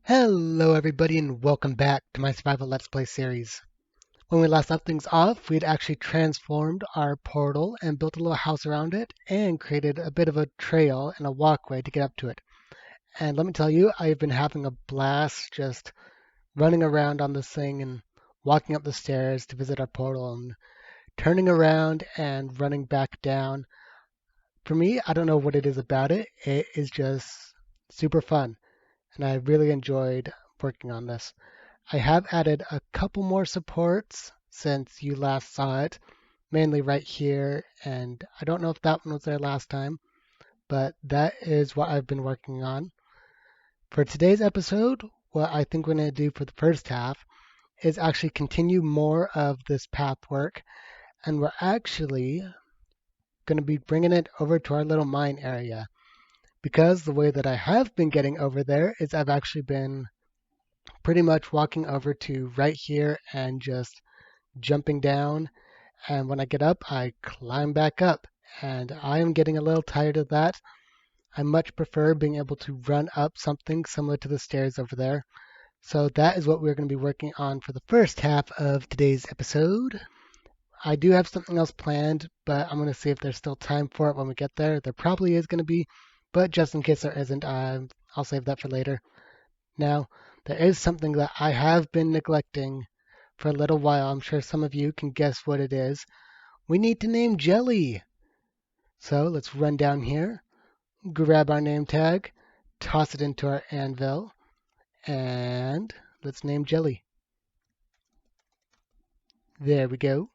Hello everybody and welcome back to my Survival Let's Play series. When we last left things off, we had actually transformed our portal and built a little house around it and created a bit of a trail and a walkway to get up to it. And let me tell you, I've been having a blast just running around on this thing and walking up the stairs to visit our portal and turning around and running back down. For me, I don't know what it is about it. It is just super fun and I really enjoyed working on this. I have added a couple more supports since you last saw it, mainly right here, and I don't know if that one was there last time, but that is what I've been working on. For today's episode, what I think we're going to do for the first half is actually continue more of this path work, and we're actually going to be bringing it over to our little mine area. Because the way that I have been getting over there is I've actually been pretty much walking over to right here and just jumping down. And when I get up, I climb back up. And I am getting a little tired of that. I much prefer being able to run up something similar to the stairs over there. So that is what we're going to be working on for the first half of today's episode. I do have something else planned, but I'm going to see if there's still time for it when we get there. There probably is going to be, but just in case there isn't, I'll save that for later. Now, there is something that I have been neglecting for a little while. I'm sure some of you can guess what it is. We need to name Jelly. So let's run down here, grab our name tag, toss it into our anvil, and let's name Jelly. There we go.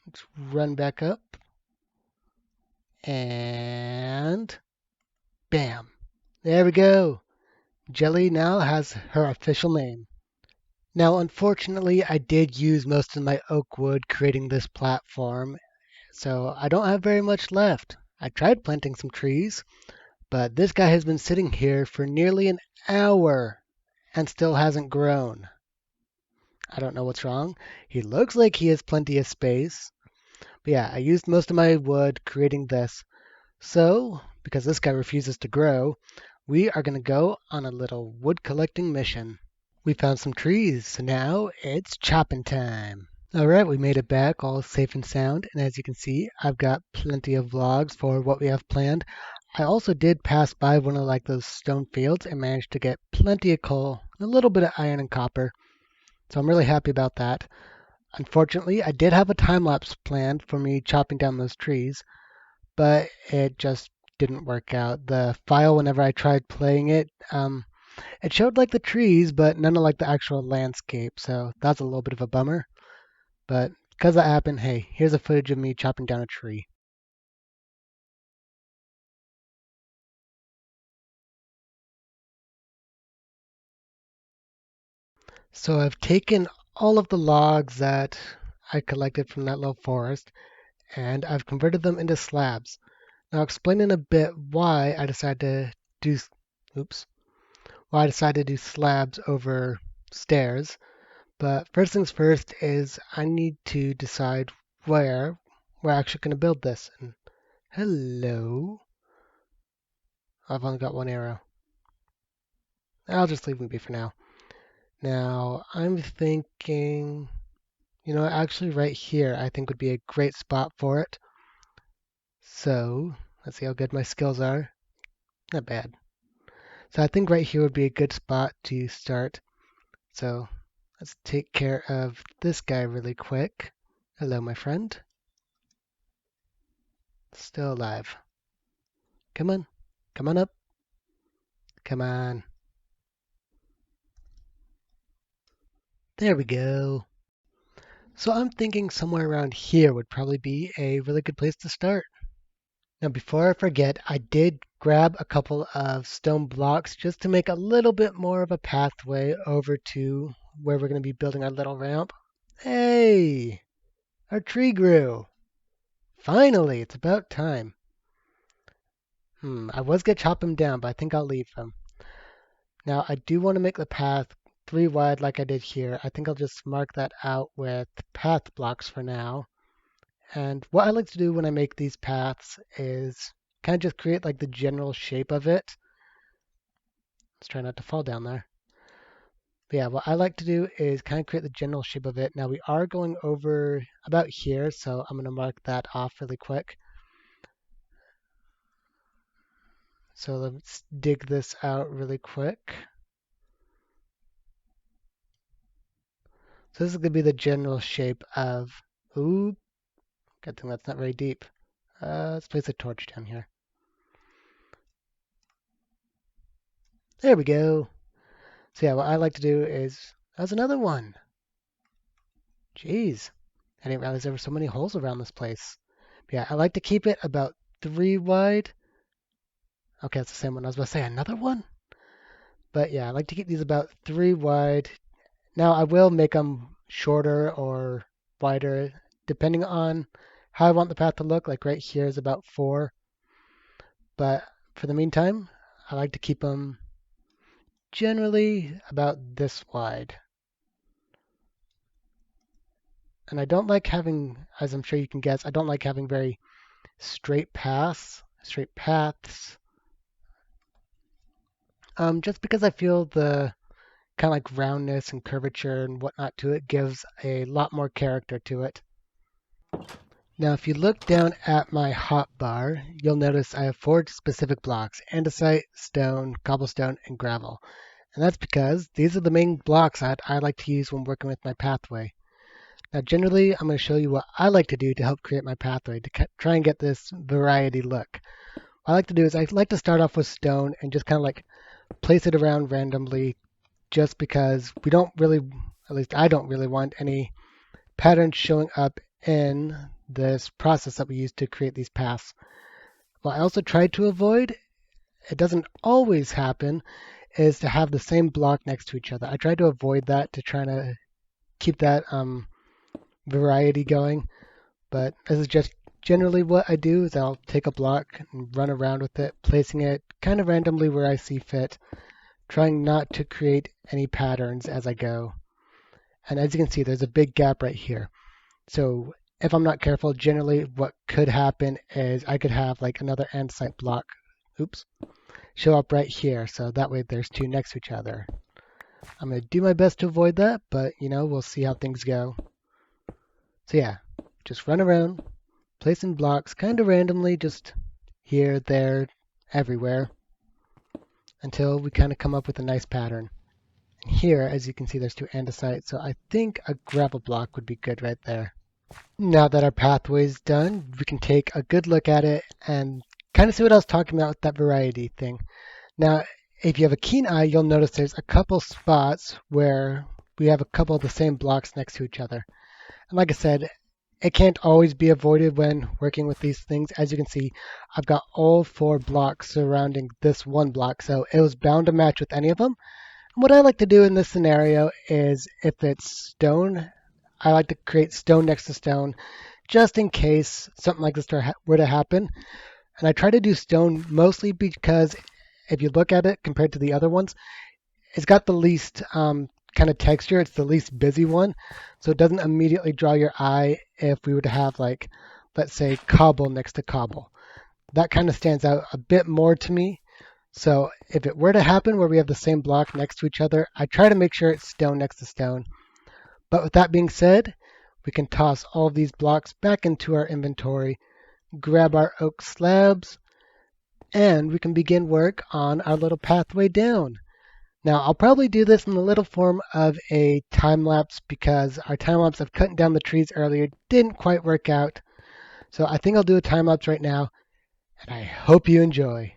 Let's run back up, and bam. There we go. Jelly now has her official name. Now, unfortunately, I did use most of my oak wood creating this platform, so I don't have very much left. I tried planting some trees, but this guy has been sitting here for nearly an hour and still hasn't grown. I don't know what's wrong. He looks like he has plenty of space. But yeah, I used most of my wood creating this. So, because this guy refuses to grow, we are going to go on a little wood collecting mission. We found some trees, so now it's chopping time. Alright, we made it back all safe and sound, and as you can see, I've got plenty of logs for what we have planned. I also did pass by one of those stone fields and managed to get plenty of coal, and a little bit of iron and copper. So I'm really happy about that. Unfortunately, I did have a time lapse planned for me chopping down those trees, but it just didn't work out. The file, whenever I tried playing it, it showed the trees, but none of the actual landscape. So that's a little bit of a bummer. But because that happened, hey, here's a footage of me chopping down a tree. So I've taken all of the logs that I collected from that little forest and I've converted them into slabs. Now, I'll explain in a bit why I decided to do, oops, why I decided to do slabs over stairs. But first things first is I need to decide where we're actually going to build this. And hello, I've only got one arrow. I'll just leave it be for now. Now, I'm thinking, actually right here I think would be a great spot for it. So, let's see how good my skills are. Not bad. So I think right here would be a good spot to start. So let's take care of this guy really quick. Hello, my friend. Still alive. Come on. Come on up. Come on. There we go. So I'm thinking somewhere around here would probably be a really good place to start. Now, before I forget, I did grab a couple of stone blocks just to make a little bit more of a pathway over to where we're going to be building our little ramp. Hey, our tree grew. Finally, it's about time. I was going to chop him down, but I think I'll leave him. Now, I do want to make the path 3 wide like I did here. I think I'll just mark that out with path blocks for now. And what I like to do when I make these paths is kind of just create the general shape of it. Let's try not to fall down there. But yeah, what I like to do is kind of create the general shape of it. Now we are going over about here, so I'm going to mark that off really quick. So let's dig this out really quick. So this is going to be the general shape of, ooh, good thing that's not very deep. Let's place a torch down here. There we go. So yeah, what I like to do is, that's another one. Jeez, I didn't realize there were so many holes around this place. But yeah, I like to keep it about 3 wide. Okay, that's the same one. I was about to say another one. But yeah, I like to keep these about 3 wide. Now I will make them shorter or wider depending on how I want the path to look. Like right here is about 4. But for the meantime, I like to keep them generally about this wide. And I don't like having, as I'm sure you can guess, I don't like having very straight paths. Just because I feel the kind of like roundness and curvature and whatnot to it gives a lot more character to it. Now, if you look down at my hotbar, you'll notice I have 4 specific blocks: andesite, stone, cobblestone, and gravel. And that's because these are the main blocks that I like to use when working with my pathway. Now, generally, I'm going to show you what I like to do to help create my pathway to try and get this variety look. What I like to do is I like to start off with stone and just kind of like place it around randomly, just because we don't really, at least I don't really want any patterns showing up in this process that we use to create these paths. What I also try to avoid, it doesn't always happen, is to have the same block next to each other. I try to avoid that to try to keep that variety going, but this is just generally what I do is I'll take a block and run around with it, placing it kind of randomly where I see fit, trying not to create any patterns as I go. And as you can see, there's a big gap right here. So if I'm not careful, generally what could happen is I could have like another andesite block, show up right here. So that way there's 2 next to each other. I'm going to do my best to avoid that, but we'll see how things go. So yeah, just run around, placing blocks kind of randomly, just here, there, everywhere, until we kind of come up with a nice pattern. And here, as you can see, there's 2 andesite, so I think a gravel block would be good right there. Now that our pathway's done, we can take a good look at it and kind of see what I was talking about with that variety thing. Now, if you have a keen eye, you'll notice there's a couple spots where we have a couple of the same blocks next to each other. And like I said, it can't always be avoided when working with these things. As you can see, I've got all 4 blocks surrounding this one block, so it was bound to match with any of them. And what I like to do in this scenario is if it's stone, I like to create stone next to stone, just in case something like this were to happen. And I try to do stone mostly because if you look at it compared to the other ones, it's got the least kind of texture. It's the least busy one, so it doesn't immediately draw your eye if we were to have, like, let's say cobble next to cobble. That kind of stands out a bit more to me. So if it were to happen where we have the same block next to each other, I try to make sure it's stone next to stone. But with that being said, we can toss all of these blocks back into our inventory, grab our oak slabs, and we can begin work on our little pathway down. Now, I'll probably do this in the little form of a time lapse because our time lapse of cutting down the trees earlier didn't quite work out. So I think I'll do a time lapse right now, and I hope you enjoy.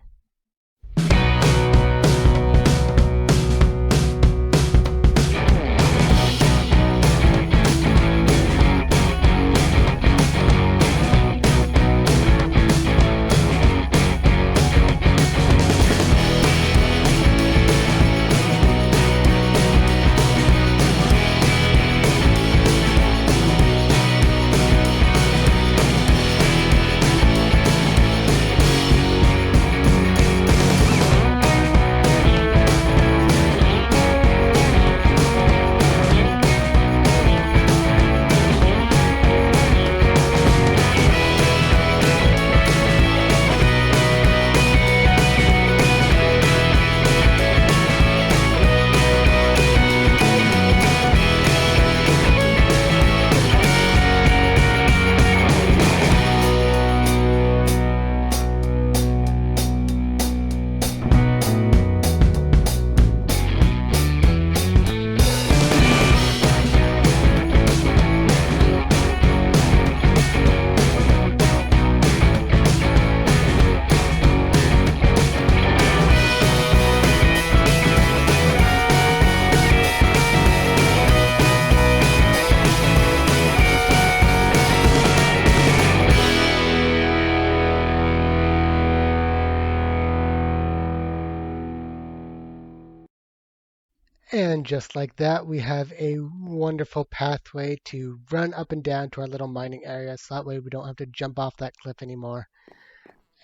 And just like that, we have a wonderful pathway to run up and down to our little mining area, so that way we don't have to jump off that cliff anymore.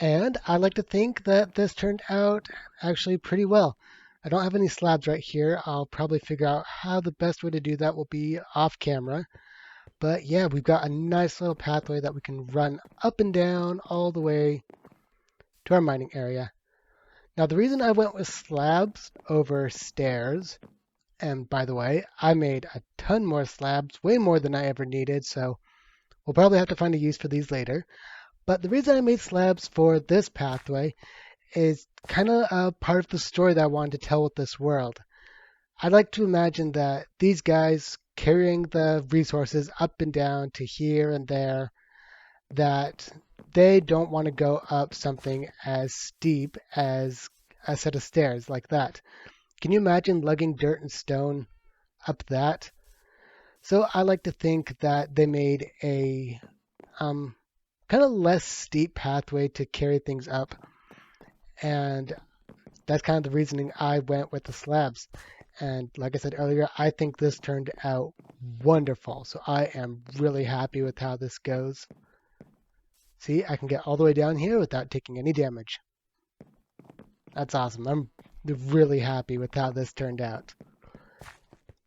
And I like to think that this turned out actually pretty well. I don't have any slabs right here. I'll probably figure out how the best way to do that will be off camera. But yeah, we've got a nice little pathway that we can run up and down all the way to our mining area. Now, the reason I went with slabs over stairs, and by the way, I made a ton more slabs, way more than I ever needed, so we'll probably have to find a use for these later. But the reason I made slabs for this pathway is kind of a part of the story that I wanted to tell with this world. I'd like to imagine that these guys carrying the resources up and down to here and there, that they don't want to go up something as steep as a set of stairs like that. Can you imagine lugging dirt and stone up that? So I like to think that they made a kind of less steep pathway to carry things up, and that's kind of the reasoning I went with the slabs. And like I said earlier, I think this turned out wonderful. So I am really happy with how this goes. See, I can get all the way down here without taking any damage. That's awesome. I'm really happy with how this turned out.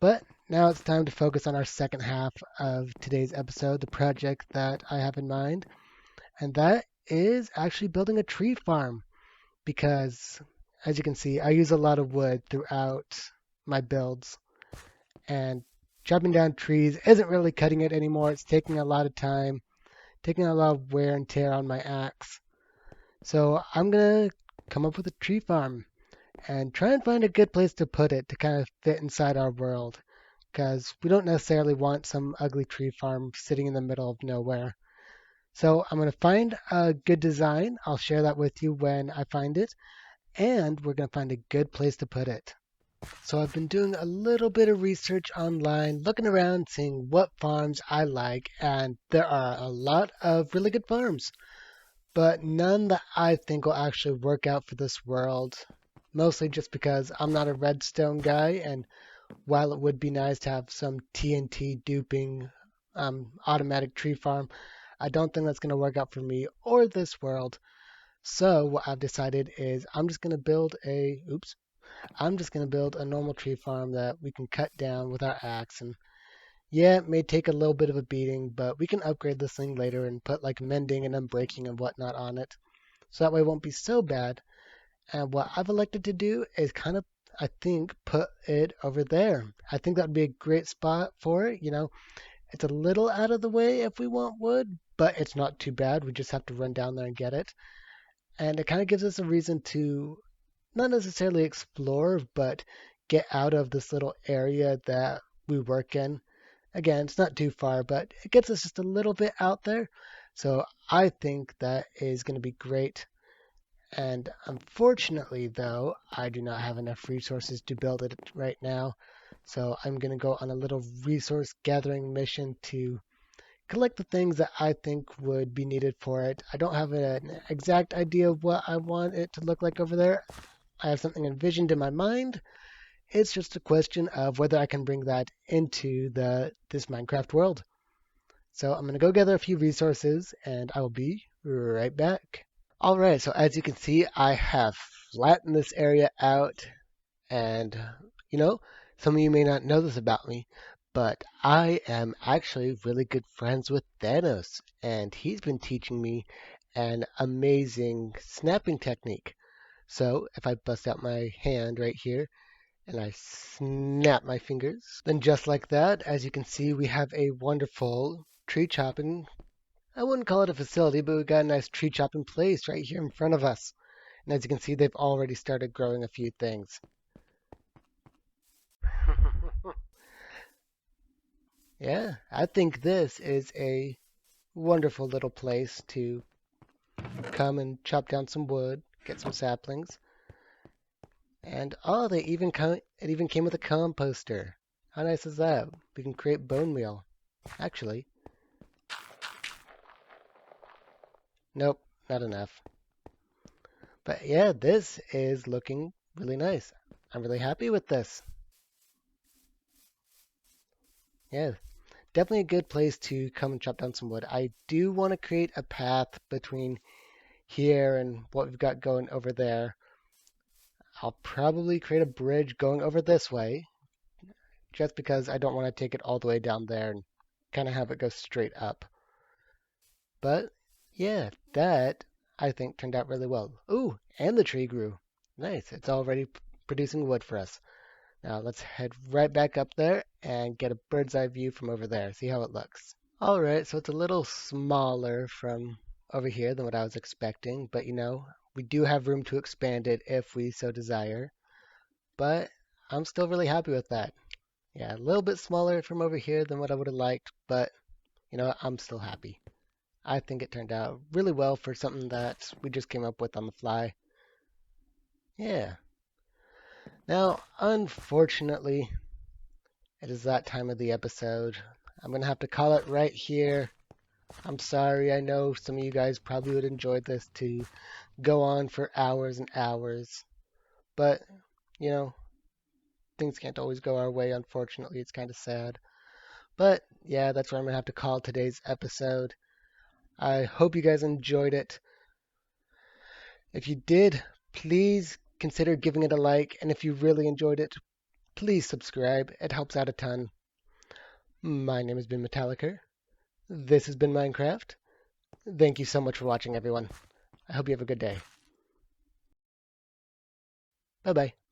But now it's time to focus on our second half of today's episode, the project that I have in mind. And that is actually building a tree farm. Because, as you can see, I use a lot of wood throughout my builds. And chopping down trees isn't really cutting it anymore. It's taking a lot of time, taking a lot of wear and tear on my axe. So I'm going to come up with a tree farm and try and find a good place to put it to kind of fit inside our world. Because we don't necessarily want some ugly tree farm sitting in the middle of nowhere. So I'm going to find a good design. I'll share that with you when I find it. And we're going to find a good place to put it. So I've been doing a little bit of research online, looking around, seeing what farms I like, and there are a lot of really good farms, but none that I think will actually work out for this world. Mostly just because I'm not a redstone guy, and while it would be nice to have some TNT duping automatic tree farm, I don't think that's going to work out for me or this world. So what I've decided is I'm just going to build a normal tree farm that we can cut down with our axe. And yeah, it may take a little bit of a beating, but we can upgrade this thing later and put like mending and unbreaking and whatnot on it. So that way it won't be so bad. And what I've elected to do is kind of, I think, put it over there. I think that would be a great spot for it. It's a little out of the way if we want wood, but it's not too bad. We just have to run down there and get it. And it kind of gives us a reason to not necessarily explore, but get out of this little area that we work in. Again, it's not too far, but it gets us just a little bit out there. So I think that is going to be great. And unfortunately, though, I do not have enough resources to build it right now. So I'm going to go on a little resource gathering mission to collect the things that I think would be needed for it. I don't have an exact idea of what I want it to look like over there. I have something envisioned in my mind. It's just a question of whether I can bring that into this Minecraft world. So I'm going to go gather a few resources and I will be right back. All right, so as you can see, I have flattened this area out and you know, some of you may not know this about me, but I am actually really good friends with Thanos and he's been teaching me an amazing snapping technique. So if I bust out my hand right here and I snap my fingers, then just like that, as you can see, we have a wonderful tree chopping. I wouldn't call it a facility, but we've got a nice tree chopping place right here in front of us. And as you can see, they've already started growing a few things. Yeah, I think this is a wonderful little place to come and chop down some wood, get some saplings. And oh, it even came with a composter. How nice is that? We can create bone meal. Actually, nope, not enough. But yeah, this is looking really nice. I'm really happy with this. Yeah, definitely a good place to come and chop down some wood. I do want to create a path between here and what we've got going over there. I'll probably create a bridge going over this way, just because I don't want to take it all the way down there and kind of have it go straight up. But yeah, that I think turned out really well. Ooh, and the tree grew. Nice. It's already producing wood for us. Now let's head right back up there and get a bird's eye view from over there. See how it looks. All right, so it's a little smaller from over here than what I was expecting, but we do have room to expand it if we so desire. But I'm still really happy with that. Yeah, a little bit smaller from over here than what I would have liked, but I'm still happy. I think it turned out really well for something that we just came up with on the fly. Yeah. Now, unfortunately, it is that time of the episode. I'm going to have to call it right here. I'm sorry. I know some of you guys probably would enjoy this to go on for hours and hours. But, you know, things can't always go our way, unfortunately. It's kind of sad. But, yeah, that's where I'm going to have to call today's episode. I hope you guys enjoyed it. If you did, please consider giving it a like. And if you really enjoyed it, please subscribe. It helps out a ton. My name has been Metallica. This has been Minecraft. Thank you so much for watching, everyone. I hope you have a good day. Bye bye.